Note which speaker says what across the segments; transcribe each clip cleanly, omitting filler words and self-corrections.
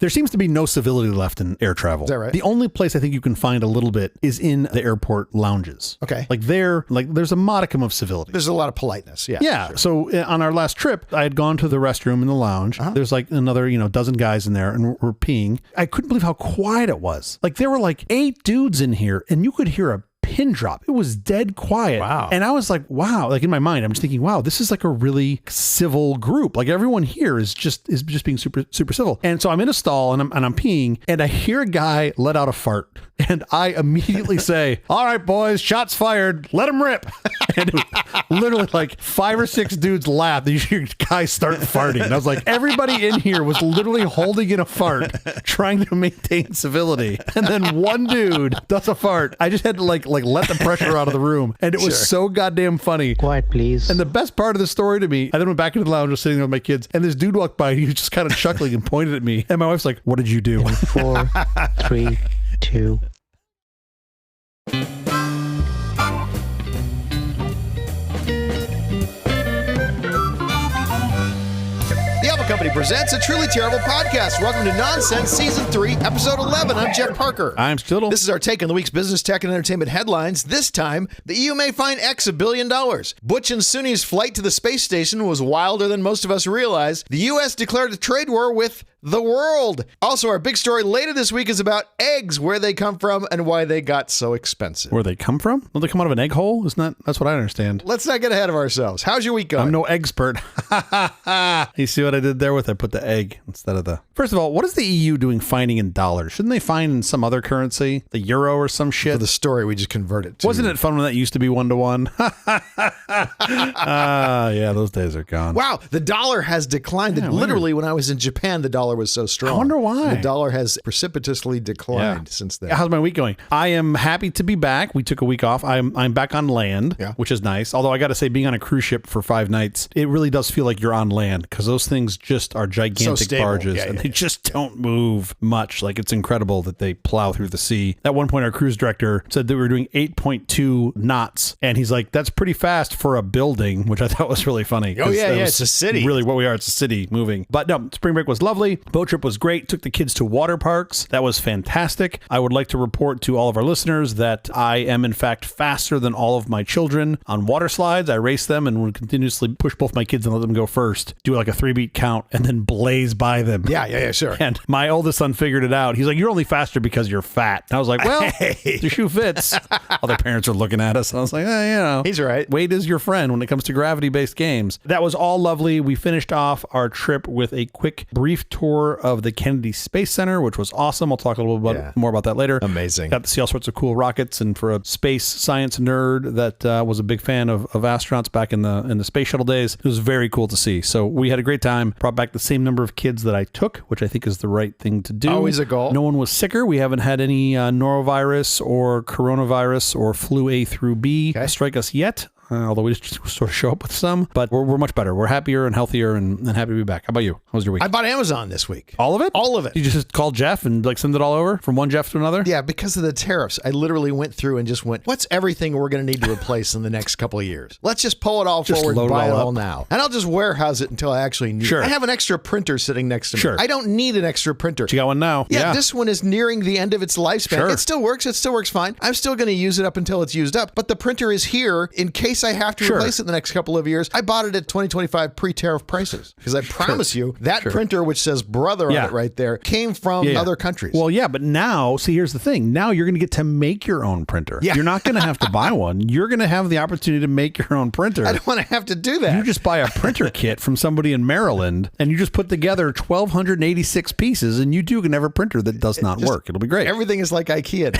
Speaker 1: There seems to be no civility left in air travel.
Speaker 2: Is that right?
Speaker 1: The only place I think you can find a little bit is in the airport lounges.
Speaker 2: Okay.
Speaker 1: There's a modicum of civility.
Speaker 2: There's a lot of politeness. Yeah.
Speaker 1: Yeah.
Speaker 2: Sure.
Speaker 1: So on our last trip, I had gone to the restroom in the lounge. Uh-huh. There's like another, dozen guys in there and we're peeing. I couldn't believe how quiet it was. Like there were like 8 dudes in here and you could hear a pin drop. It was dead quiet.
Speaker 2: Wow.
Speaker 1: And I was like, wow. Like in my mind, I'm just thinking, wow, this is like a really civil group. Like everyone here is just being super, super civil. And so I'm in a stall and I'm peeing and I hear a guy let out a fart. And I immediately say, all right, boys, shots fired. Let him rip. And it was literally like 5 or 6 dudes laughed. You hear guys start farting. And I was like, everybody in here was literally holding in a fart, trying to maintain civility. And then one dude does a fart. I just had to like let the pressure out of the room. And it was so goddamn funny.
Speaker 3: Quiet, please. And
Speaker 1: the best part of the story to me, I then went back into the lounge, was sitting there with my kids, and this dude walked by and he was just kind of chuckling and pointed at me. And my wife's like, what did you do?
Speaker 3: 4, 3, 2.
Speaker 2: Company presents a truly terrible podcast. Welcome to Nonsense Season 3, Episode 11. I'm Jeff Parker.
Speaker 1: I'm Stoodle.
Speaker 2: This is our take on the week's business, tech, and entertainment headlines. This time, the EU may fine X $1 billion. Butch and Suni's flight to the space station was wilder than most of us realize. The U.S. declared a trade war with the world. Also, our big story later this week is about eggs, where they come from, and why they got so expensive.
Speaker 1: Where they come from? Don't they come out of an egg hole? That's what I understand.
Speaker 2: Let's not get ahead of ourselves. How's your week going?
Speaker 1: I'm no expert. You see what I did there with? I put the egg instead of the... First of all, what is the EU doing fining in dollars? Shouldn't they fine in some other currency? The euro or some shit?
Speaker 2: For the story, we just convert it to...
Speaker 1: Wasn't it fun when that used to be 1-to-1? Yeah, those days are gone.
Speaker 2: Wow, the dollar has declined.
Speaker 1: Yeah,
Speaker 2: literally, when I was in Japan, the dollar was so strong.
Speaker 1: I wonder why.
Speaker 2: The dollar has precipitously declined since then.
Speaker 1: How's my week going? I am happy to be back. We took a week off. I'm back on land, which is nice. Although I got to say, being on a cruise ship for 5 nights, it really does feel like you're on land because those things just are gigantic barges and they just don't move much. Like it's incredible that they plow through the sea. At one point, our cruise director said that we were doing 8.2 knots, and he's like, "That's pretty fast for a building," which I thought was really funny.
Speaker 2: Oh yeah, it's a city.
Speaker 1: Really, what we are, it's a city moving. But no, spring break was lovely. Boat trip was great. Took the kids to water parks. That was fantastic. I would like to report to all of our listeners that I am in fact faster than all of my children on water slides. I race them and would continuously push both my kids and let them go first, do like a 3-beat count, and then blaze by them.
Speaker 2: Yeah, sure.
Speaker 1: And my oldest son figured it out. He's like, "You're only faster because you're fat." And I was like, "Well, the shoe fits." Other parents are looking at us. And I was like,
Speaker 2: he's right.
Speaker 1: Weight is your friend when it comes to gravity-based games. That was all lovely. We finished off our trip with a quick, brief tour of the Kennedy Space Center, which was awesome. I'll talk a little bit more about that later.
Speaker 2: Amazing.
Speaker 1: Got to see all sorts of cool rockets, and for a space science nerd that was a big fan of astronauts back in the space shuttle days, it was very cool to see. So we had a great time. Brought back the same number of kids that I took, which I think is the right thing to do.
Speaker 2: Always a goal.
Speaker 1: No one was sicker. We haven't had any norovirus or coronavirus or flu A through B strike us yet. Although we just sort of show up with some, but we're much better. We're happier and healthier and happy to be back. How about you? How was your week?
Speaker 2: I bought Amazon this week.
Speaker 1: All of it?
Speaker 2: All of it.
Speaker 1: You just call Jeff and like send it all over from one Jeff to another?
Speaker 2: Yeah, because of the tariffs. I literally went through and just went, what's everything we're going to need to replace in the next couple of years? Let's just pull it all forward and buy it all now. And I'll just warehouse it until I actually need it. I have an extra printer sitting next to me. I don't need an extra printer.
Speaker 1: But you got one now.
Speaker 2: Yeah, this one is nearing the end of its lifespan. It still works. It still works fine. I'm still going to use it up until it's used up. But the printer is here in case I have to replace it in the next couple of years. I bought it at 2025 pre-tariff prices because I promise you that printer, which says brother on it right there, came from other countries.
Speaker 1: Well, yeah, but now, see, here's the thing. Now you're going to get to make your own printer. You're not going to have to buy one. You're going to have the opportunity to make your own printer.
Speaker 2: I don't want to have to do that.
Speaker 1: You just buy a printer kit from somebody in Maryland and you just put together 1,286 pieces and you do can have a printer that does not work. It'll be great.
Speaker 2: Everything is like IKEA.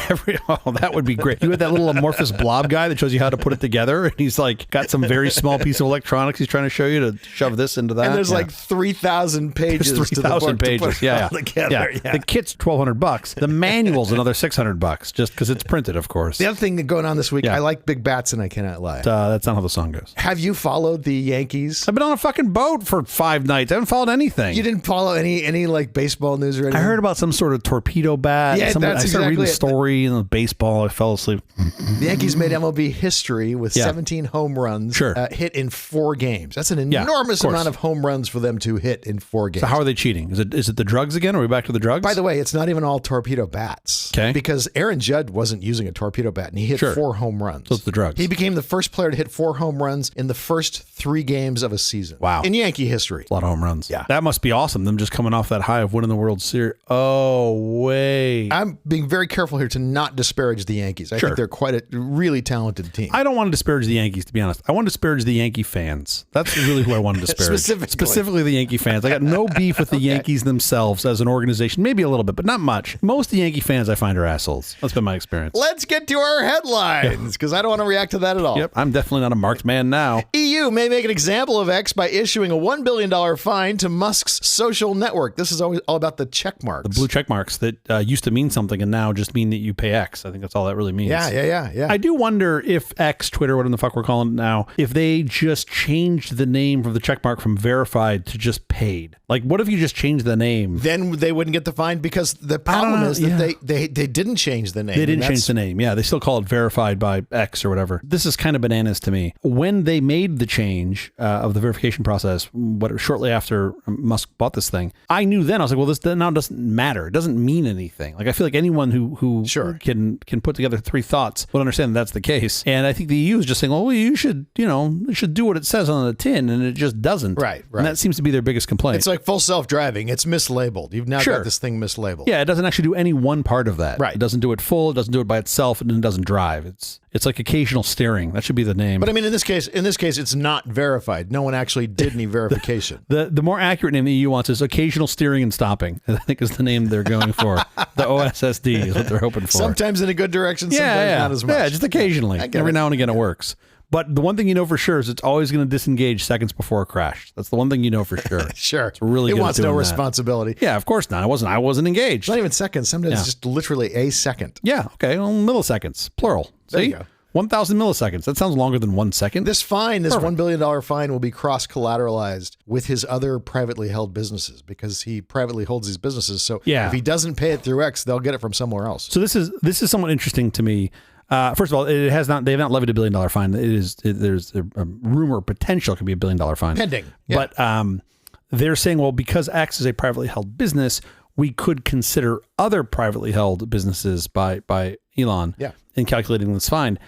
Speaker 1: That would be great. You had that little amorphous blob guy that shows you how to put it together, and he's like got some very small piece of electronics he's trying to show you to shove this into that.
Speaker 2: And there's like 3,000 pages.
Speaker 1: There's 3,000 pages. The kit's $1,200. The manual's another $600 just because it's printed, of course.
Speaker 2: The other thing going on this week, I like big bats and I cannot lie.
Speaker 1: That's not how the song goes.
Speaker 2: Have you followed the Yankees?
Speaker 1: I've been on a fucking boat for 5 nights. I haven't followed anything.
Speaker 2: You didn't follow any like baseball news or anything?
Speaker 1: I heard about some sort of torpedo bat.
Speaker 2: Yeah,
Speaker 1: I started reading the story and the baseball. I fell asleep.
Speaker 2: The Yankees made MLB history with 17 17 home runs
Speaker 1: Sure.
Speaker 2: hit in 4 games. That's an enormous amount of home runs for them to hit in 4 games.
Speaker 1: So how are they cheating? Is it the drugs again? Are we back to the drugs?
Speaker 2: By the way, it's not even all torpedo bats.
Speaker 1: Okay.
Speaker 2: Because Aaron Judd wasn't using a torpedo bat, and he hit 4 home runs.
Speaker 1: So it's the drugs.
Speaker 2: He became the first player to hit 4 home runs in the first 3 games of a season.
Speaker 1: Wow.
Speaker 2: In Yankee history.
Speaker 1: A lot of home runs.
Speaker 2: Yeah.
Speaker 1: That must be awesome. Them just coming off that high of winning the World Series. Oh, wait.
Speaker 2: I'm being very careful here to not disparage the Yankees. I think they're quite a really talented team.
Speaker 1: I don't want to disparage the Yankees, to be honest. I want to disparage the Yankee fans. That's really who I want to disparage. Specifically the Yankee fans. I got no beef with the Yankees themselves as an organization. Maybe a little bit, but not much. Most of the Yankee fans I find are assholes. That's been my experience.
Speaker 2: Let's get to our headlines, because I don't want to react to that at all.
Speaker 1: Yep, I'm definitely not a marked man now.
Speaker 2: EU may make an example of X by issuing a $1 billion fine to Musk's social network. This is always all about the check marks.
Speaker 1: The blue check marks that used to mean something and now just mean that you pay X. I think that's all that really means.
Speaker 2: Yeah.
Speaker 1: I do wonder if X, Twitter, whatever the fuck we're calling it now, if they just changed the name from the check mark from verified to just paid. Like, what if you just changed the name?
Speaker 2: Then they wouldn't get the fine, because the problem is that they didn't change the name.
Speaker 1: They didn't change the name. Yeah, they still call it verified by X or whatever. This is kind of bananas to me. When they made the change of the verification process, shortly after Musk bought this thing, I knew then, I was like, well, this now doesn't matter. It doesn't mean anything. Like, I feel like anyone who can put together 3 thoughts would understand that that's the case. And I think the EU is just saying, well, you should do what it says on the tin, and it just doesn't.
Speaker 2: Right.
Speaker 1: And that seems to be their biggest complaint.
Speaker 2: It's like full self-driving. It's mislabeled. You've now got this thing mislabeled.
Speaker 1: Yeah, it doesn't actually do any one part of that.
Speaker 2: Right.
Speaker 1: It doesn't do it full. It doesn't do it by itself, and it doesn't drive. It's like occasional steering. That should be the name.
Speaker 2: But I mean, in this case, it's not verified. No one actually did any verification.
Speaker 1: The more accurate name the EU wants is occasional steering and stopping. I think is the name they're going for. The OSSD is what they're hoping for.
Speaker 2: Sometimes in a good direction, sometimes not as much.
Speaker 1: Yeah, just occasionally. Every now and again it works. But the one thing you know for sure is it's always going to disengage seconds before a crash. That's the one thing you know for sure.
Speaker 2: Sure.
Speaker 1: It's really
Speaker 2: it
Speaker 1: good
Speaker 2: wants
Speaker 1: at doing
Speaker 2: no
Speaker 1: that.
Speaker 2: responsibility.
Speaker 1: Yeah, of course not. I wasn't engaged.
Speaker 2: It's not even seconds. Sometimes it's just literally a second.
Speaker 1: Yeah, okay. Well, milliseconds, plural.
Speaker 2: There
Speaker 1: See?
Speaker 2: you go.
Speaker 1: 1,000 milliseconds. That sounds longer than 1 second.
Speaker 2: This $1 billion fine will be cross-collateralized with his other privately held businesses, because he privately holds these businesses. So if he doesn't pay it through X, they'll get it from somewhere else.
Speaker 1: So this is somewhat interesting to me. First of all, they have not levied $1 billion fine. There's a rumor potential it could be $1 billion fine
Speaker 2: Pending. Yeah.
Speaker 1: But they're saying, well, because X is a privately held business, we could consider other privately held businesses by Elon in calculating this fine.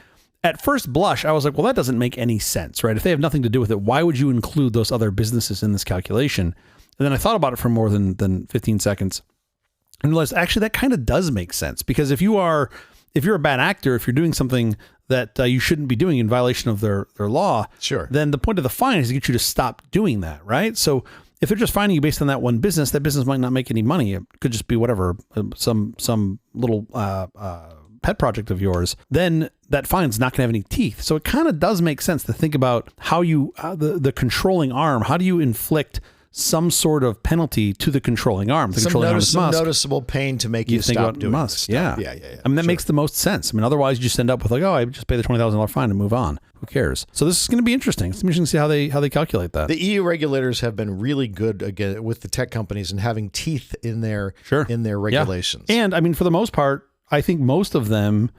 Speaker 1: At first blush, I was like, well, that doesn't make any sense, right? If they have nothing to do with it, why would you include those other businesses in this calculation? And then I thought about it for more than 15 seconds and realized actually that kind of does make sense, because if you're a bad actor, if you're doing something that you shouldn't be doing in violation of their law, then the point of the fine is to get you to stop doing that, right? So if they're just fining you based on that one business, that business might not make any money. It could just be whatever, some little pet project of yours. Then that fine's not going to have any teeth. So it kind of does make sense to think about how you, the controlling arm, how do you inflict some sort of penalty to the controlling arm? The controlling arm is Musk.
Speaker 2: Some noticeable pain to make you
Speaker 1: think
Speaker 2: stop
Speaker 1: about
Speaker 2: doing
Speaker 1: Musk.
Speaker 2: Yeah.
Speaker 1: I mean, that makes the most sense. I mean, otherwise you just end up with like, oh, I just pay the $20,000 fine and move on. Who cares? So this is going to be interesting. It's interesting to see how they calculate that.
Speaker 2: The EU regulators have been really good again with the tech companies and having teeth in their regulations.
Speaker 1: Yeah. And I mean, for the most part, I think most of them,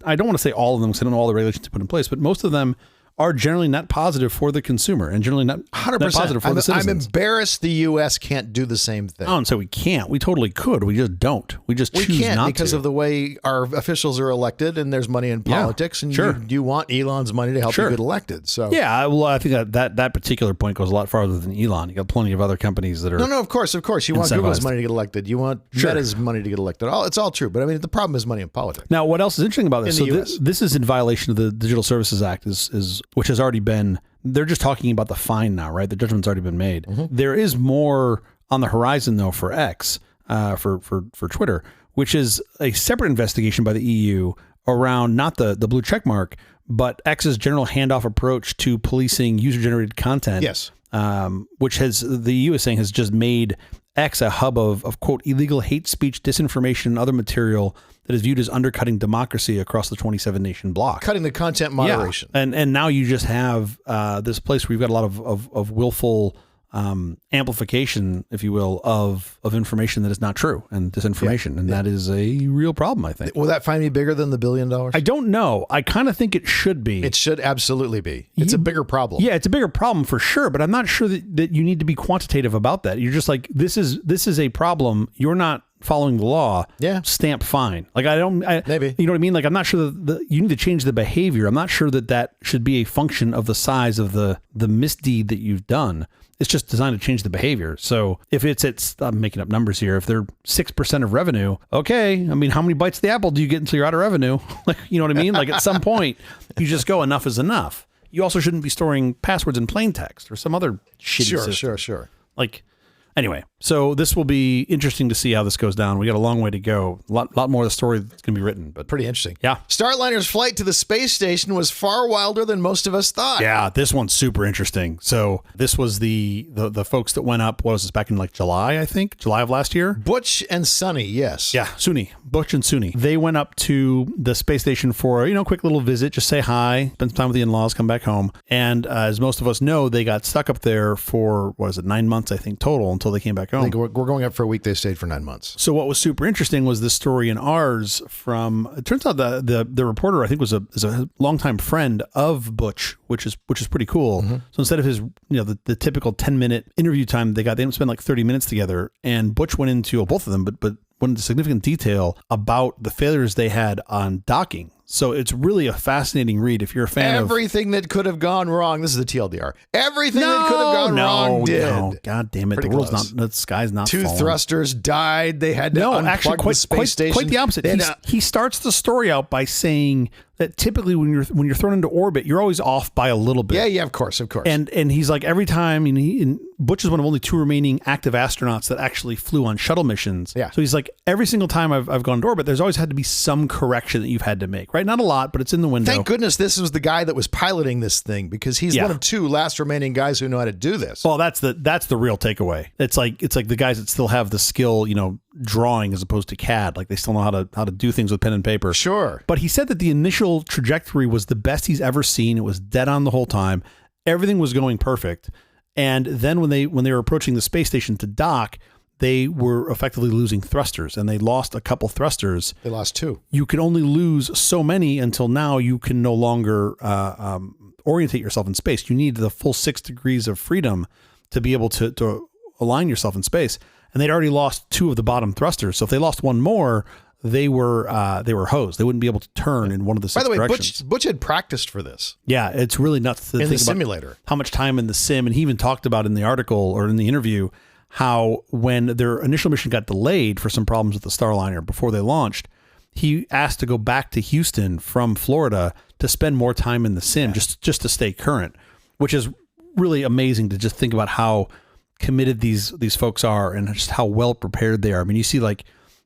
Speaker 1: I don't want to say all of them because I don't know all the regulations to put in place, but most of them are generally net positive for the consumer and generally not 100% net positive for the citizens.
Speaker 2: I'm embarrassed the U.S. can't do the same thing.
Speaker 1: Oh, and so we can't. We totally could. We just don't. We just choose not to.
Speaker 2: Because of the way our officials are elected, and there's money in politics, and you want Elon's money to help you get elected. So
Speaker 1: yeah, well, I think that particular point goes a lot farther than Elon. You got plenty of other companies that are
Speaker 2: no, of course. You want Google's money to get elected. You want Meta's money to get elected. It's all true. But I mean, the problem is money in politics.
Speaker 1: Now, what else is interesting about this? So this is in violation of the Digital Services Act, which has already been. They're just talking about the fine now, right? The judgment's already been made. Mm-hmm. There is more on the horizon, though, for X, for Twitter, which is a separate investigation by the EU around not the blue check mark, but X's general handoff approach to policing user-generated content.
Speaker 2: Yes.
Speaker 1: Which the EU is saying has just made X a hub of quote, illegal hate speech, disinformation, and other material that is viewed as undercutting democracy across the 27-nation bloc.
Speaker 2: Cutting the content moderation.
Speaker 1: Yeah. And now you just have this place where you've got a lot of willful amplification, if you will, of information that is not true and disinformation. And that is a real problem, I think.
Speaker 2: Will that fine be bigger than the $1 billion?
Speaker 1: I don't know. I kind of think it should be.
Speaker 2: It should absolutely be. It's a bigger problem.
Speaker 1: Yeah, it's a bigger problem for sure, but I'm not sure that you need to be quantitative about that. You're just like, this is a problem. You're not following the law.
Speaker 2: Yeah.
Speaker 1: Stamp fine. Like
Speaker 2: maybe.
Speaker 1: You know what I mean? Like, I'm not sure that you need to change the behavior. I'm not sure that should be a function of the size of the misdeed that you've done. It's just designed to change the behavior. So if I'm making up numbers here, if they're 6% of revenue, okay. I mean, how many bites of the apple do you get until you're out of revenue? Like, you know what I mean? Like, at some point, you just go, enough is enough. You also shouldn't be storing passwords in plain text or some other shitty system.
Speaker 2: Sure.
Speaker 1: Like, anyway, so this will be interesting to see how this goes down. We got a long way to go. A lot more of the story that's going to be written, but
Speaker 2: pretty interesting.
Speaker 1: Yeah.
Speaker 2: Starliner's flight to the space station was far wilder than most of us thought.
Speaker 1: Yeah, this one's super interesting. So this was the folks that went up, what was this, back in like July, I think? July of last year?
Speaker 2: Butch and Sonny, yes.
Speaker 1: Yeah, Butch and Suni. They went up to the space station for a quick little visit, just say hi, spend some time with the in-laws, come back home. And as most of us know, they got stuck up there for, 9 months, I think, total, until they came back home.
Speaker 2: I think we're going up for a week. They stayed for 9 months.
Speaker 1: So what was super interesting was this story in ours from, it turns out the reporter, I think, is a longtime friend of Butch, which is pretty cool. Mm-hmm. So instead of his, the typical 10-minute interview time they didn't spend like 30 minutes together. And Butch went into, both of them, but went into significant detail about the failures they had on docking. So it's really a fascinating read if you're a fan of
Speaker 2: everything that could have gone wrong. This is the TLDR. Everything that could have gone wrong did. No,
Speaker 1: God damn it.
Speaker 2: Pretty
Speaker 1: the world's
Speaker 2: close.
Speaker 1: the sky's not
Speaker 2: Two
Speaker 1: falling.
Speaker 2: thrusters died. They had to unplug the space station.
Speaker 1: Quite the opposite. He starts the story out by saying that typically when you're thrown into orbit, you're always off by a little bit.
Speaker 2: Yeah, of course.
Speaker 1: And he's like, every time, and Butch is one of only 2 remaining active astronauts that actually flew on shuttle missions.
Speaker 2: Yeah.
Speaker 1: So he's like, every single time I've gone to orbit, there's always had to be some correction that you've had to make, right? Not a lot, but it's in the window.
Speaker 2: Thank goodness this was the guy that was piloting this thing, because he's one of 2 last remaining guys who know how to do this.
Speaker 1: Well, that's the real takeaway. It's like the guys that still have the skill, drawing as opposed to CAD. Like, they still know how to do things with pen and paper.
Speaker 2: Sure.
Speaker 1: But he said that the initial trajectory was the best he's ever seen. It was dead on the whole time. Everything was going perfect. And then when they were approaching the space station to dock, they were effectively losing thrusters, and they lost a couple thrusters.
Speaker 2: They lost 2.
Speaker 1: You could only lose so many until now you can no longer orientate yourself in space. You need the full 6 degrees of freedom to be able to align yourself in space. And they'd already lost 2 of the bottom thrusters. So if they lost 1 more, they were hosed. They wouldn't be able to turn in one of the 6 directions.
Speaker 2: By the way, Butch had practiced for this.
Speaker 1: Yeah, it's really nuts to
Speaker 2: in
Speaker 1: think
Speaker 2: the simulator.
Speaker 1: How much time in the sim, and he even talked about in the article or in the interview how when their initial mission got delayed for some problems with the Starliner before they launched, he asked to go back to Houston from Florida to spend more time in the sim just to stay current, which is really amazing to just think about how committed these folks are and just how well prepared they are. I mean, you see like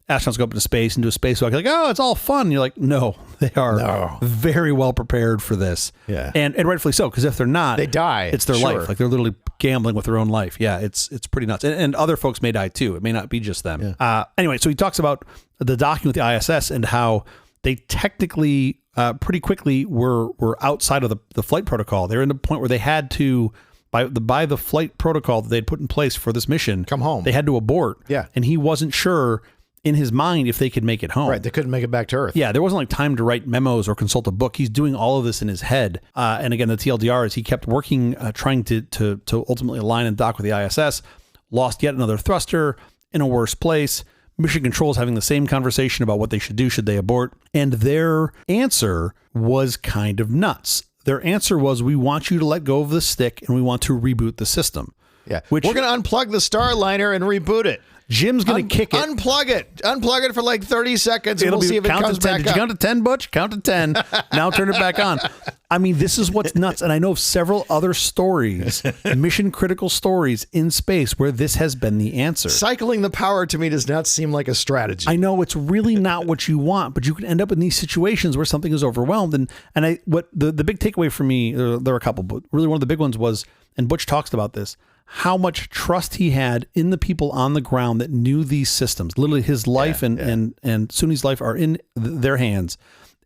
Speaker 1: astronauts go up into space and do a spacewalk, like, oh, it's all fun. And you're like, no, they are very well prepared for this.
Speaker 2: Yeah.
Speaker 1: And rightfully so, because if they're not,
Speaker 2: they die.
Speaker 1: It's their life. Like, they're literally gambling with their own life. Yeah, it's pretty nuts. And other folks may die too. It may not be just them. Yeah. Anyway, so he talks about the docking with the ISS and how they technically pretty quickly were outside of the flight protocol. They're in the point where they had to, by the flight protocol that they'd put in place for this mission,
Speaker 2: come home.
Speaker 1: They had to abort.
Speaker 2: Yeah.
Speaker 1: And he wasn't sure in his mind if they could make it home.
Speaker 2: Right. They couldn't make it back to Earth.
Speaker 1: Yeah. There wasn't like time to write memos or consult a book. He's doing all of this in his head. And again, the TLDR is he kept working, trying to ultimately align and dock with the ISS, lost yet another thruster in a worse place. Mission Control is having the same conversation about what they should do should they abort. And their answer was kind of nuts. Their answer was, we want you to let go of the stick and we want to reboot the system.
Speaker 2: Yeah. We're going to unplug the Starliner and reboot it.
Speaker 1: Jim's going to kick it.
Speaker 2: Unplug it for like 30 seconds and we'll see if it comes back up.
Speaker 1: Did you count to 10, Butch? Count to 10. Now turn it back on. I mean, this is what's nuts. And I know of several other stories, mission critical stories in space where this has been the answer.
Speaker 2: Cycling the power to me does not seem like a strategy.
Speaker 1: I know it's really not what you want, but you can end up in these situations where something is overwhelmed. And what the big takeaway for me, there were a couple, but really one of the big ones was, and Butch talks about this, how much trust he had in the people on the ground that knew these systems. Literally his life and Suni's life are in their hands.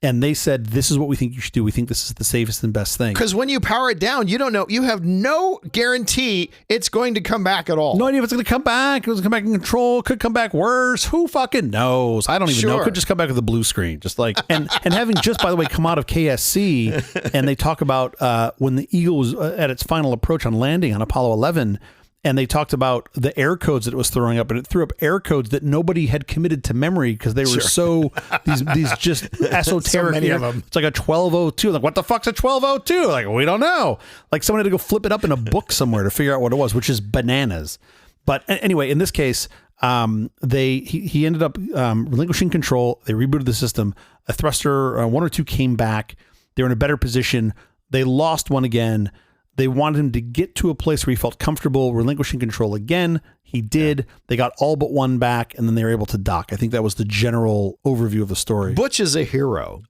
Speaker 1: And they said, this is what we think you should do. We think this is the safest and best thing.
Speaker 2: Because when you power it down, you don't know. You have no guarantee it's going to come back at all.
Speaker 1: No idea if it's going to come back. If it's going to come back in control. Could come back worse. Who fucking knows? I don't even know. It could just come back with a blue screen. Just like, and having just, by the way, come out of KSC, and they talk about when the Eagle was at its final approach on landing on Apollo 11, and they talked about the error codes that it was throwing up, and it threw up error codes that nobody had committed to memory because they were so these just esoteric.
Speaker 2: So many of them.
Speaker 1: It's like a 1202. Like, what the fuck's a 1202? Like, we don't know. Like, someone had to go flip it up in a book somewhere to figure out what it was, which is bananas. But anyway, in this case, he ended up relinquishing control. They rebooted the system. A thruster, one or two came back. They were in a better position. They lost one again. They wanted him to get to a place where he felt comfortable relinquishing control again. He did. Yeah. They got all but one back, and then they were able to dock. I think that was the general overview of the story.
Speaker 2: Butch is a hero.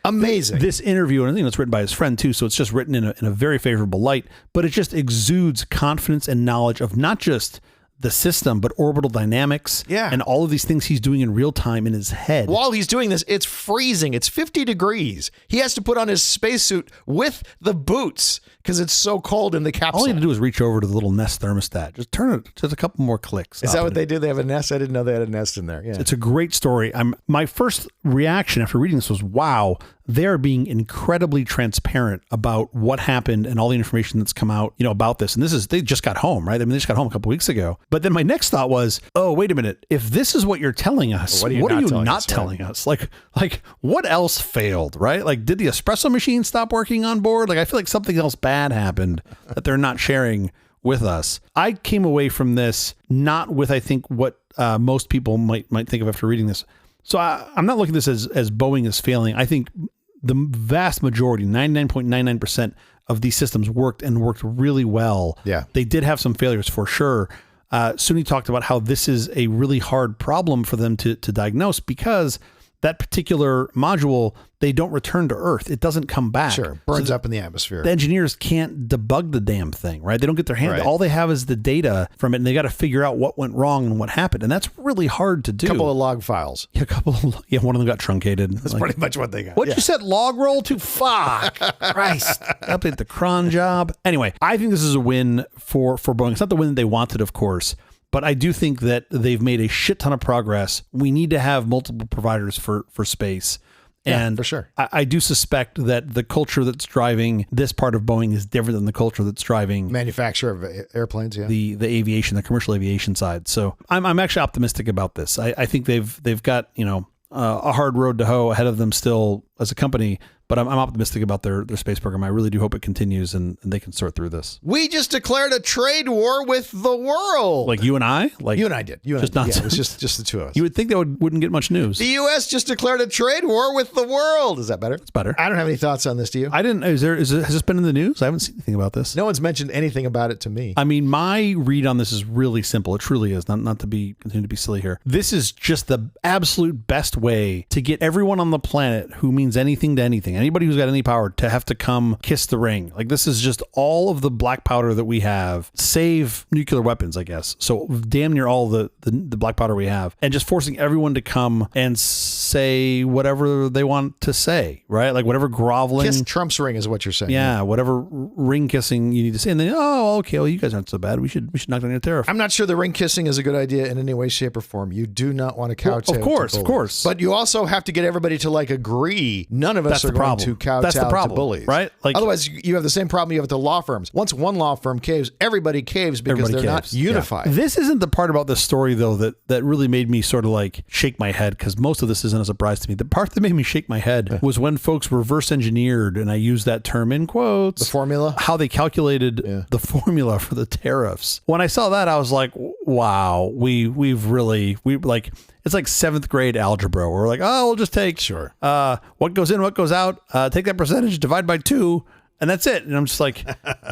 Speaker 2: Amazing.
Speaker 1: This interview, and I think it's written by his friend too, so it's just written in a very favorable light, but it just exudes confidence and knowledge of not just the system, but orbital dynamics and all of these things he's doing in real time in his head.
Speaker 2: While he's doing this, it's freezing. It's 50 degrees. He has to put on his spacesuit with the boots because it's so cold in the capsule.
Speaker 1: All he had to do is reach over to the little Nest thermostat. Just turn it, just a couple more clicks.
Speaker 2: Is that what they do? They have a Nest? I didn't know they had a Nest in there. Yeah.
Speaker 1: It's a great story. My first reaction after reading this was, wow, they're being incredibly transparent about what happened and all the information that's come out, about this. And they just got home, right? I mean, they just got home a couple weeks ago. But then my next thought was, oh, wait a minute. If this is what you're telling us, what are you not telling us? Like what else failed, right? Like, did the espresso machine stop working on board? Like, I feel like something else bad happened that they're not sharing with us. I came away from this not with, I think, what most people might think of after reading this. So I'm not looking at this as Boeing is failing. I think the vast majority, 99.99% of these systems worked really well.
Speaker 2: Yeah.
Speaker 1: They did have some failures for sure. Suni talked about how this is a really hard problem for them to diagnose because that particular module, they don't return to Earth. It doesn't come back.
Speaker 2: Sure. Burns up in the atmosphere.
Speaker 1: The engineers can't debug the damn thing, right? They don't get their hand. Right. All they have is the data from it, and they got to figure out what went wrong and what happened. And that's really hard to do.
Speaker 2: A couple of log files.
Speaker 1: Yeah, one of them got truncated.
Speaker 2: That's pretty much what they got.
Speaker 1: What you set log roll to? Fuck. Christ. Update the cron job. Anyway, I think this is a win for Boeing. It's not the win that they wanted, of course. But I do think that they've made a shit ton of progress. We need to have multiple providers for space. And
Speaker 2: for sure.
Speaker 1: I do suspect that the culture that's driving this part of Boeing is different than the culture that's driving
Speaker 2: manufacture of airplanes. Yeah.
Speaker 1: The aviation, the commercial aviation side. So I'm actually optimistic about this. I think they've got, a hard road to hoe ahead of them still as a company. But I'm optimistic about their space program. I really do hope it continues and they can sort through this.
Speaker 2: We just declared a trade war with the world.
Speaker 1: Like you and I? Like
Speaker 2: you and I did. It was just the two of us.
Speaker 1: You would think that wouldn't get much news.
Speaker 2: The U.S. just declared a trade war with the world. Is that better?
Speaker 1: It's better.
Speaker 2: I don't have any thoughts on this. Do you?
Speaker 1: I didn't. Has this been in the news? I haven't seen anything about this.
Speaker 2: No one's mentioned anything about it to me.
Speaker 1: I mean, my read on this is really simple. It truly is. Not to continue to be silly here. This is just the absolute best way to get everyone on the planet who means anything to anything. Anybody who's got any power to have to come kiss the ring. Like, this is just all of the black powder that we have, save nuclear weapons, I guess. So damn near all the black powder we have, and just forcing everyone to come and say whatever they want to say, right? Like whatever groveling.
Speaker 2: Kiss Trump's ring is what you're saying.
Speaker 1: Yeah, whatever ring kissing you need to say. And then, okay, well, you guys aren't so bad. We should knock down your tariff.
Speaker 2: I'm not sure the ring kissing is a good idea in any way, shape, or form. You do not want to couch.
Speaker 1: Well, of course.
Speaker 2: But you also have to get everybody to agree. None of us are going to couch out to bullies,
Speaker 1: right? Like,
Speaker 2: otherwise, you have the same problem you have with the law firms. Once one law firm caves, everybody caves because they're not unified.
Speaker 1: Yeah. This isn't the part about this story, though, that really made me sort of shake my head, because most of this isn't a surprise to me. The part that made me shake my head was when folks reverse engineered, and I use that term in quotes,
Speaker 2: the formula,
Speaker 1: how they calculated the formula for the tariffs. When I saw that, I was like, wow, we've really it's like 7th grade algebra. We're like, we'll just take what goes in, what goes out, take that percentage, divide by 2, and that's it. And I'm just like,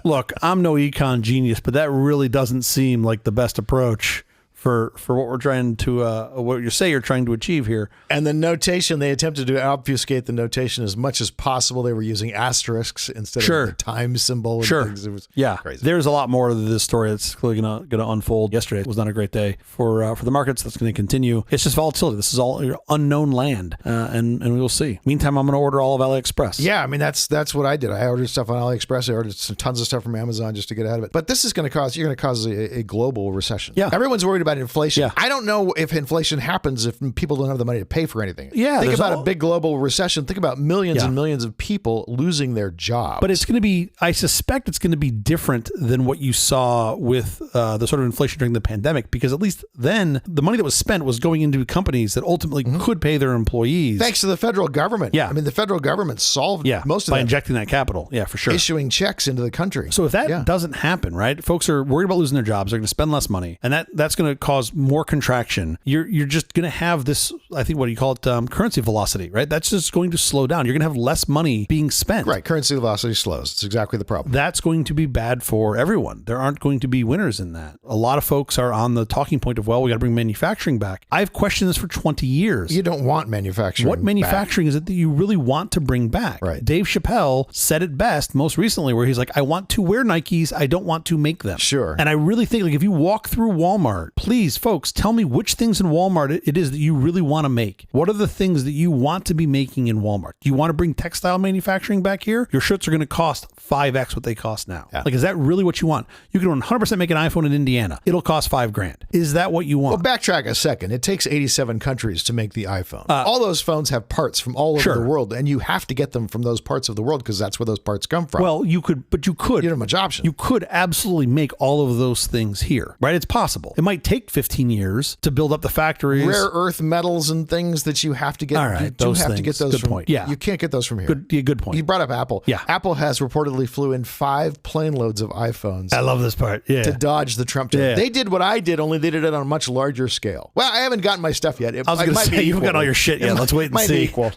Speaker 1: look, I'm no econ genius, but that really doesn't seem like the best approach for what we're trying to, what you say you're trying to achieve here.
Speaker 2: And the notation, they attempted to obfuscate the notation as much as possible. They were using asterisks instead of the time symbol. And things. It was crazy.
Speaker 1: There's a lot more of this story that's clearly going to unfold. Yesterday was not a great day for the markets. That's going to continue. It's just volatility. This is all unknown land, and we will see. Meantime, I'm going to order all of AliExpress.
Speaker 2: Yeah, I mean, that's what I did. I ordered stuff on AliExpress. I ordered tons of stuff from Amazon just to get ahead of it. But this is going to cause a global recession.
Speaker 1: Yeah.
Speaker 2: Everyone's worried about inflation.
Speaker 1: Yeah.
Speaker 2: I don't know if inflation happens if people don't have the money to pay for anything.
Speaker 1: Yeah.
Speaker 2: Think about a big global recession. Think about millions and millions of people losing their jobs.
Speaker 1: But it's going to be, I suspect it's going to be different than what you saw with the sort of inflation during the pandemic, because at least then the money that was spent was going into companies that ultimately could pay their employees.
Speaker 2: Thanks to the federal government.
Speaker 1: Yeah.
Speaker 2: I mean, the federal government solved most of
Speaker 1: by
Speaker 2: that.
Speaker 1: injecting that capital. Yeah, for sure.
Speaker 2: Issuing checks into the country.
Speaker 1: So if that doesn't happen, right, folks are worried about losing their jobs. They're going to spend less money, and that's going to cause more contraction. You're just going to have this, I think, what do you call it, currency velocity, right? That's just going to slow down. You're going to have less money being spent.
Speaker 2: Right. Currency velocity slows. It's exactly the problem.
Speaker 1: That's going to be bad for everyone. There aren't going to be winners in that. A lot of folks are on the talking point of, well, we got to bring manufacturing back. I've questioned this for 20 years.
Speaker 2: You don't want manufacturing.
Speaker 1: What manufacturing is it that you really want to bring back?
Speaker 2: Right.
Speaker 1: Dave Chappelle said it best most recently, where he's like, I want to wear Nikes. I don't want to make them.
Speaker 2: Sure.
Speaker 1: And I really think, like, if you walk through Walmart, please, folks, tell me which things in Walmart it is that you really want to make. What are the things that you want to be making in Walmart? Do you want to bring textile manufacturing back here? Your shirts are going to cost 5x what they cost now. Yeah. Like, is that really what you want? You can 100% make an iPhone in Indiana. It'll cost $5,000. Is that what you want?
Speaker 2: Well, backtrack a second. It takes 87 countries to make the iPhone. All those phones have parts from all over the world, and you have to get them from those parts of the world because that's where those parts come from.
Speaker 1: Well, you could. You don't
Speaker 2: have much option.
Speaker 1: You could absolutely make all of those things here, right? It's possible. It might take 15 years to build up the factories.
Speaker 2: Rare earth metals and things that you have to get.
Speaker 1: All right,
Speaker 2: you do have to get those
Speaker 1: good
Speaker 2: from.
Speaker 1: Point. Yeah.
Speaker 2: You can't get those from here.
Speaker 1: Good point.
Speaker 2: You brought up Apple.
Speaker 1: Yeah.
Speaker 2: Apple has reportedly flew in 5 plane loads of iPhones.
Speaker 1: I love this part. Yeah.
Speaker 2: To dodge the Trump tariff.
Speaker 1: Yeah.
Speaker 2: They did what I did, only they did it on a much larger scale. Well, I haven't gotten my stuff yet.
Speaker 1: I was going to say, you haven't got all your shit yet. Let's wait and see.
Speaker 2: Equal.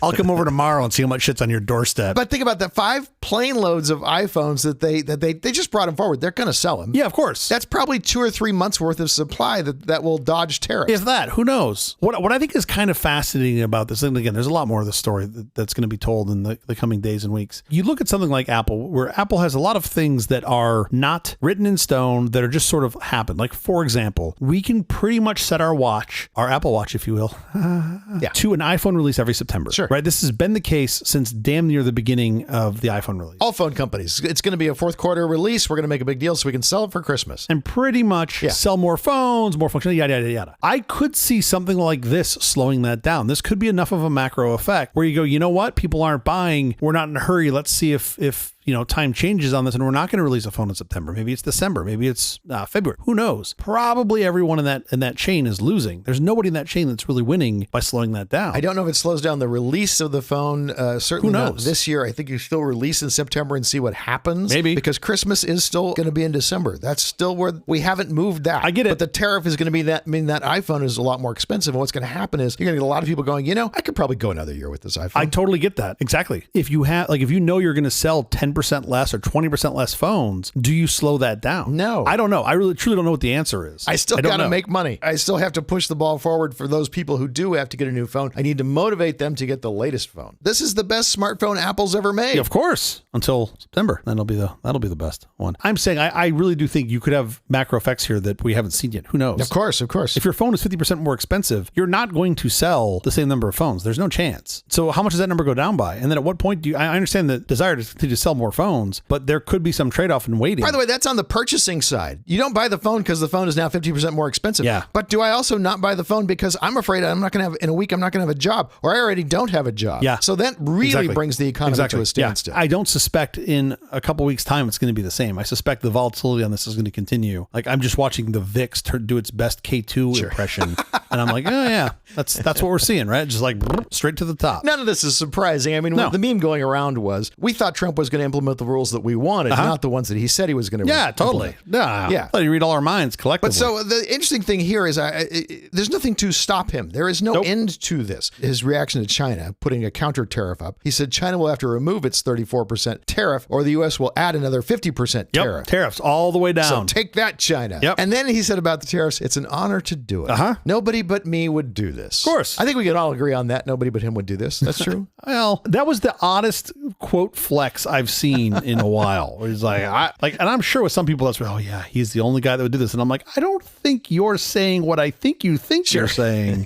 Speaker 1: I'll come over tomorrow and see how much shit's on your doorstep.
Speaker 2: But think about that, 5 plane loads of iPhones that they just brought them forward. They're going to sell them.
Speaker 1: Yeah, of course.
Speaker 2: That's probably 2 or 3 months worth of supply that will dodge tariffs.
Speaker 1: If that, who knows? What I think is kind of fascinating about this, and again, there's a lot more of the story that's going to be told in the coming days and weeks. You look at something like Apple, where Apple has a lot of things that are not written in stone, that are just sort of happened. Like, for example, we can pretty much set our watch, our Apple Watch, if you will, to an iPhone release every September.
Speaker 2: Sure.
Speaker 1: Right? This has been the case since damn near the beginning of the iPhone release.
Speaker 2: All phone companies. It's going to be a 4th quarter release. We're going to make a big deal so we can sell it for Christmas.
Speaker 1: And pretty much sell more phones, more functionality, yada, yada, yada. I could see something like this slowing that down. This could be enough of a macro effect where you go, you know what? People aren't buying. We're not in a hurry. Let's see if time changes on this, and we're not going to release a phone in September. Maybe it's December. Maybe it's February. Who knows? Probably everyone in that chain is losing. There's nobody in that chain that's really winning by slowing that down.
Speaker 2: I don't know if it slows down the release of the phone. Certainly
Speaker 1: Who knows?
Speaker 2: Not this year. I think you still release in September and see what happens.
Speaker 1: Maybe.
Speaker 2: Because Christmas is still going to be in December. That's still where we haven't moved that.
Speaker 1: I get it.
Speaker 2: But the tariff is going to be that iPhone is a lot more expensive. And what's going to happen is you're going to get a lot of people going, I could probably go another year with this iPhone.
Speaker 1: I totally get that. Exactly. If you know you're going to sell 10% less or 20% less phones, do you slow that down?
Speaker 2: No.
Speaker 1: I don't know. I really truly don't know what the answer is.
Speaker 2: I still got to make money. I still have to push the ball forward for those people who do have to get a new phone. I need to motivate them to get the latest phone. This is the best smartphone Apple's ever made.
Speaker 1: Yeah, of course. Until September. That'll be the best one. I'm saying I really do think you could have macro effects here that we haven't seen yet. Who knows?
Speaker 2: Of course.
Speaker 1: If your phone is 50% more expensive, you're not going to sell the same number of phones. There's no chance. So how much does that number go down by? And then at what point I understand the desire to continue to sell more phones, but there could be some trade-off in waiting.
Speaker 2: By the way, that's on the purchasing side. You don't buy the phone because the phone is now 50% more expensive.
Speaker 1: Yeah.
Speaker 2: But do I also not buy the phone because I'm afraid in a week I'm not going to have a job, or I already don't have a job.
Speaker 1: Yeah.
Speaker 2: So that really brings the economy to a standstill.
Speaker 1: I don't suspect in a couple weeks' time it's going to be the same. I suspect the volatility on this is going to continue. Like, I'm just watching the VIX do its best K2 impression. And I'm like, oh yeah, that's what we're seeing, right? Just like straight to the top.
Speaker 2: None of this is surprising. I mean,
Speaker 1: No.
Speaker 2: the meme going around was, we thought Trump was going to implement the rules that we wanted, not the ones that he said he was going to
Speaker 1: Yeah, totally. Yeah. Let you read all our minds collectively.
Speaker 2: But so the interesting thing here is there's nothing to stop him. There is no end to this. His reaction to China, putting a counter tariff up, he said China will have to remove its 34% tariff or the U.S. will add another 50% tariff.
Speaker 1: Tariffs all the way down.
Speaker 2: So take that, China.
Speaker 1: Yep.
Speaker 2: And then he said about the tariffs, it's an honor to do it. Nobody but me would do this.
Speaker 1: Of course.
Speaker 2: I think we can all agree on that. Nobody but him would do this. That's true.
Speaker 1: Well, that was the oddest quote flex I've seen in a while. Where he's like, and I'm sure with some people that's, oh yeah, he's the only guy that would do this. And I'm like, I don't think you're saying what I think you think you're saying,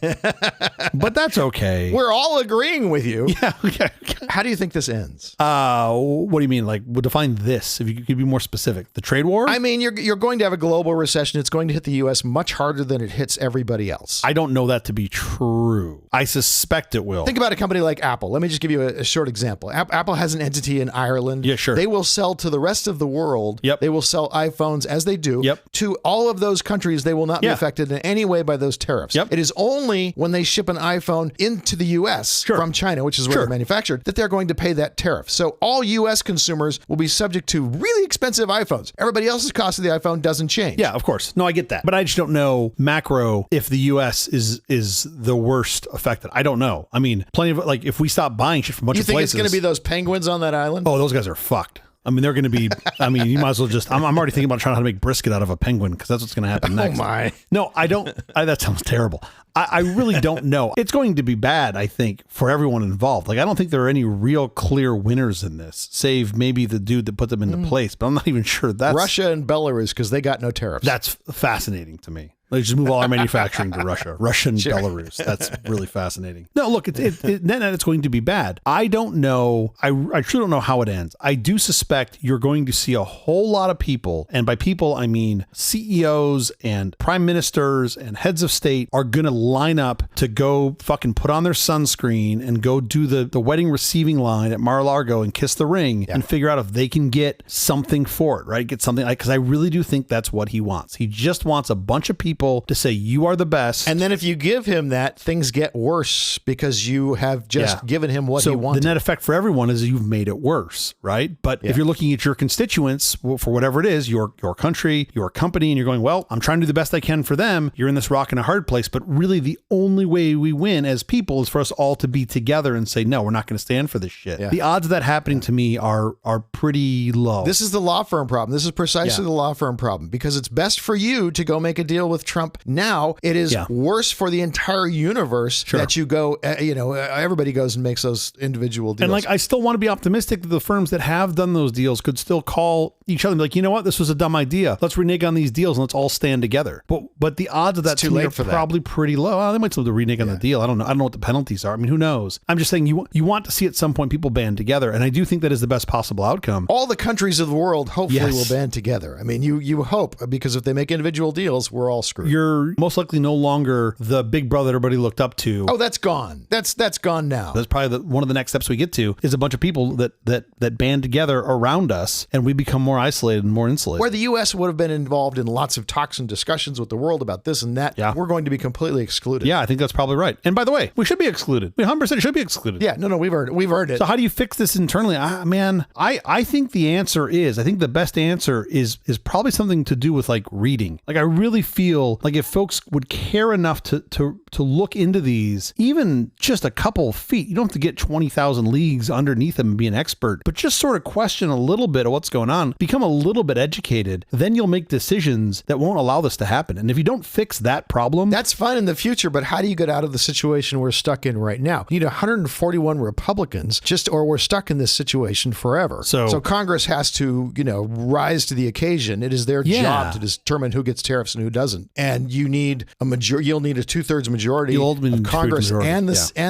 Speaker 1: but that's okay.
Speaker 2: We're all agreeing with you.
Speaker 1: Yeah. Okay.
Speaker 2: How do you think this ends?
Speaker 1: What do you mean? Like, we'll define this, if you could be more specific. The trade war?
Speaker 2: I mean, you're going to have a global recession. It's going to hit the U.S. much harder than it hits everybody else.
Speaker 1: I don't know that to be true. I suspect it will.
Speaker 2: Think about a company like Apple. Let me just give you a short example. Apple has an entity in Ireland.
Speaker 1: Yeah, sure.
Speaker 2: They will sell to the rest of the world.
Speaker 1: Yep.
Speaker 2: They will sell iPhones as they do.
Speaker 1: Yep.
Speaker 2: To all of those countries. They will not be affected in any way by those tariffs.
Speaker 1: Yep.
Speaker 2: It is only when they ship an iPhone into the U.S. from China, which is where they're manufactured, that they're going to pay that tariff. So all U.S. consumers will be subject to really expensive iPhones. Everybody else's cost of the iPhone doesn't change.
Speaker 1: Yeah, of course. No, I get that. But I just don't know macro if the U.S. is the worst affected. I don't know. I mean, plenty of, like, if we stop buying shit from a bunch of places.
Speaker 2: You think it's going to be those penguins on that island?
Speaker 1: Oh, those guys are fucked. I mean, they're going to be, I mean, you might as well just, I'm already thinking about trying how to make brisket out of a penguin because that's what's going to happen next.
Speaker 2: Oh my.
Speaker 1: No, I don't, that sounds terrible. I really don't know. It's going to be bad, I think, for everyone involved. Like, I don't think there are any real clear winners in this, save maybe the dude that put them into place, but I'm not even sure that's.
Speaker 2: Russia and Belarus, because they got no tariffs.
Speaker 1: That's fascinating to me. Let's just move all our manufacturing to Russia. Russia and Belarus. That's really fascinating. No, look, it's going to be bad. I don't know. I truly don't know how it ends. I do suspect you're going to see a whole lot of people, and by people, I mean CEOs and prime ministers and heads of state are going to line up to go fucking put on their sunscreen and go do the wedding receiving line at Mar-a-Lago and kiss the ring and figure out if they can get something for it, right? Get something, because I really do think that's what he wants. He just wants a bunch of people to say, you are the best.
Speaker 2: And then if you give him that, things get worse because you have just given him what he wanted.
Speaker 1: The net effect for everyone is you've made it worse, right? But if you're looking at your constituents for whatever it is, your country, your company, and you're going, well, I'm trying to do the best I can for them, you're in this rock and a hard place. But really the only way we win as people is for us all to be together and say, no, we're not going to stand for this shit. Yeah. The odds of that happening to me are pretty low.
Speaker 2: This is the law firm problem. This is precisely the law firm problem, because it's best for you to go make a deal with Trump now. It is worse for the entire universe that you go, everybody goes and makes those individual deals.
Speaker 1: And like, I still want to be optimistic that the firms that have done those deals could still call each other and be like, you know what, this was a dumb idea. Let's renege on these deals and let's all stand together. But the odds of that to me are probably pretty low. Well, they might still do renege on the deal. I don't know. I don't know what the penalties are. I mean, who knows? I'm just saying you want to see at some point people band together. And I do think that is the best possible outcome.
Speaker 2: All the countries of the world hopefully will band together. I mean, you hope, because if they make individual deals, we're all screwed.
Speaker 1: You're most likely no longer the big brother everybody looked up to.
Speaker 2: Oh, that's gone. That's gone now.
Speaker 1: That's probably one of the next steps we get to is a bunch of people that band together around us and we become more isolated and more insulated.
Speaker 2: Where the U.S. would have been involved in lots of talks and discussions with the world about this and that, we're going to be completely excluded.
Speaker 1: Yeah, I think that's probably right. And by the way, we should be excluded. We 100% should be excluded.
Speaker 2: Yeah, no, we've earned it.
Speaker 1: So how do you fix this internally? I think the answer is, I think the best answer is probably something to do with like reading. Like I really feel like if folks would care enough to look into these, even just a couple of feet, you don't have to get 20,000 leagues underneath them and be an expert, but just sort of question a little bit of what's going on, become a little bit educated, then you'll make decisions that won't allow this to happen. And if you don't fix that problem,
Speaker 2: that's fine in the future, but how do you get out of the situation we're stuck in right now? You need 141 Republicans or we're stuck in this situation forever. So Congress has to, rise to the occasion. It is their job to determine who gets tariffs and who doesn't. And you need you'll need a 2/3 majority of Congress and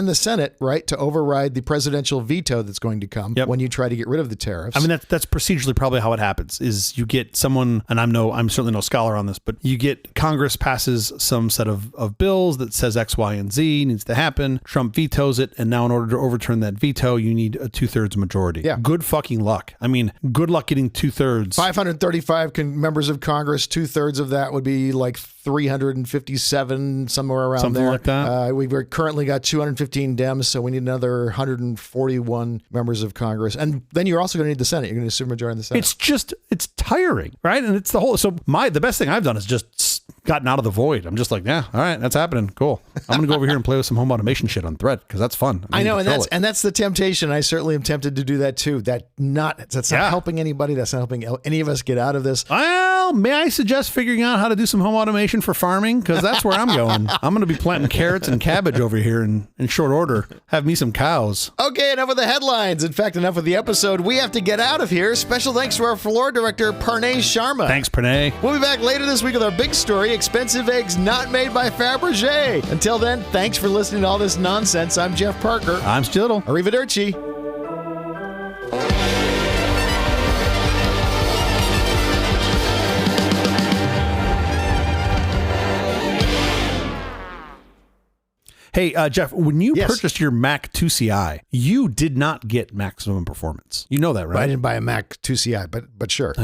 Speaker 2: the Senate, right, to override the presidential veto that's going to come when you try to get rid of the tariffs.
Speaker 1: I mean, that's procedurally probably how it happens is you get someone, and I'm certainly no scholar on this, but you get Congress passes some set of bills that says X, Y, and Z needs to happen. Trump vetoes it. And now in order to overturn that veto, you need a 2/3 majority. Yeah. Good fucking luck. I mean, good luck getting 2/3.
Speaker 2: 535 members of Congress, 2/3 of that would be like 357, somewhere around
Speaker 1: Something
Speaker 2: there.
Speaker 1: like that.
Speaker 2: We've currently got 215 Dems, so we need another 141 members of Congress. And then you're also going to need the Senate. You're going to need a supermajority in the Senate.
Speaker 1: It's tiring, right? And it's the whole, so the best thing I've done is just gotten out of the void. I'm just like, yeah, all right, that's happening. Cool. I'm going to go over here and play with some home automation shit on Thread because that's fun.
Speaker 2: I know, and that's the temptation. I certainly am tempted to do that too. That's not helping anybody. That's not helping any of us get out of this.
Speaker 1: Well, may I suggest figuring out how to do some home automation for farming? Because that's where I'm going. I'm going to be planting carrots and cabbage over here in short order. Have me some cows.
Speaker 2: Okay, enough of the headlines. In fact, enough of the episode. We have to get out of here. Special thanks to our floor director, Parnay Sharma.
Speaker 1: Thanks, Pranay.
Speaker 2: We'll be back later this week with our big story, expensive eggs not made by Fabergé. Until then, thanks for listening to all this nonsense. I'm Jeff Parker.
Speaker 1: I'm Stittle.
Speaker 2: Arrivederci.
Speaker 1: Hey, Jeff, when you
Speaker 2: Yes.
Speaker 1: purchased your Mac 2CI, you did not get maximum performance. You know that, right?
Speaker 2: I didn't buy a Mac 2CI, but sure.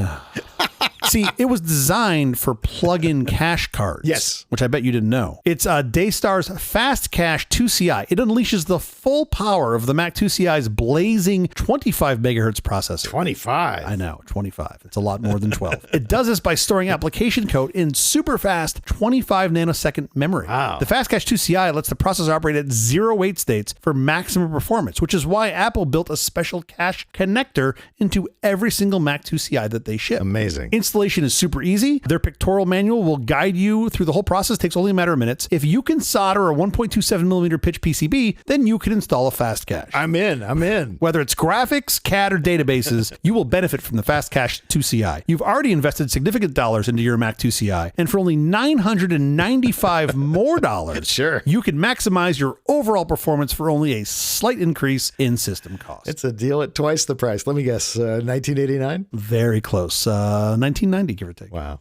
Speaker 1: See, it was designed for plug-in cache cards.
Speaker 2: Yes.
Speaker 1: Which I bet you didn't know. It's DayStar's Fast Cache 2CI. It unleashes the full power of the Mac 2CI's blazing 25 megahertz processor.
Speaker 2: 25.
Speaker 1: I know, 25. It's a lot more than 12. It does this by storing application code in super fast 25 nanosecond memory.
Speaker 2: Wow.
Speaker 1: The Fast Cache 2CI lets the processor operate at 0 wait states for maximum performance, which is why Apple built a special cache connector into every single Mac 2CI that they ship.
Speaker 2: Amazing.
Speaker 1: Installation is super easy. Their pictorial manual will guide you through the whole process. It takes only a matter of minutes. If you can solder a 1.27 millimeter pitch PCB, then you can install a fast cache.
Speaker 2: I'm in.
Speaker 1: Whether it's graphics, CAD, or databases, you will benefit from the Fast Cache 2CI. You've already invested significant dollars into your Mac 2CI, and for only $995 more dollars,
Speaker 2: Sure.
Speaker 1: you can maximize your overall performance for only a slight increase in system cost.
Speaker 2: It's a deal at twice the price. Let me guess, 1989?
Speaker 1: Very close. 1990, give or take.
Speaker 2: Wow.